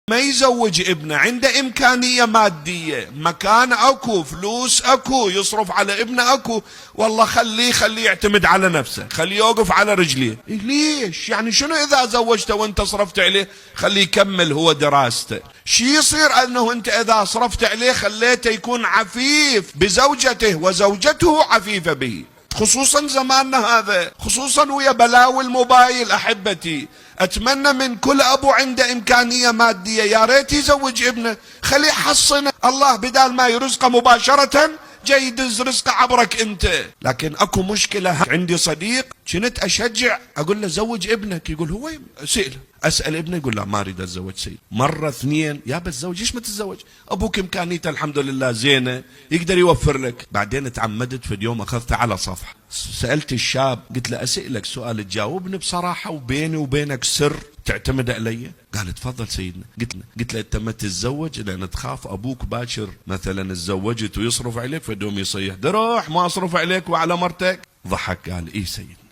ما يزوج ابنه عنده إمكانية مادية، مكان أكو، فلوس أكو، يصرف على ابنه أكو، والله خليه يعتمد على نفسه، خليه يوقف على رجليه. ليش؟ يعني شنو إذا زوجته وانت صرفت عليه؟ خليه يكمل هو دراسته. شي يصير أنه انت إذا صرفت عليه خليته يكون عفيف بزوجته وزوجته عفيفة به، خصوصا زماننا هذا، خصوصا ويا بلاوي الموبايل. أحبتي، أتمنى من كل أبو عنده إمكانية مادية يا ريت يزوج ابنه، خليه يحصن الله، بدال ما يرزقه مباشرة جاي يدز رزقه عبرك أنت. لكن أكو مشكلة، عندي صديق كنت أشجع أقول له زوج ابنك، يقول هو سئله، أسأل ابنه يقول لا ما أريد أتزوج سيد. مرة اثنين، يا بتزوج ليش ما تتزوج؟ أبوك إمكانيته الحمد لله زينة يقدر يوفر لك. بعدين تعمدت في اليوم أخذته على صفحة، سألت الشاب قلت له أسألك سؤال تجاوبني بصراحة وبيني وبينك سر تعتمد علي؟ قال تفضل سيدنا. قلت له أنت ما تتزوج لأن تخاف أبوك باكر مثلا تزوجت ويصرف عليك فدوم يصيح دروح ما أصرف عليك وعلى مرتك؟ ضحك قال إيه سيد.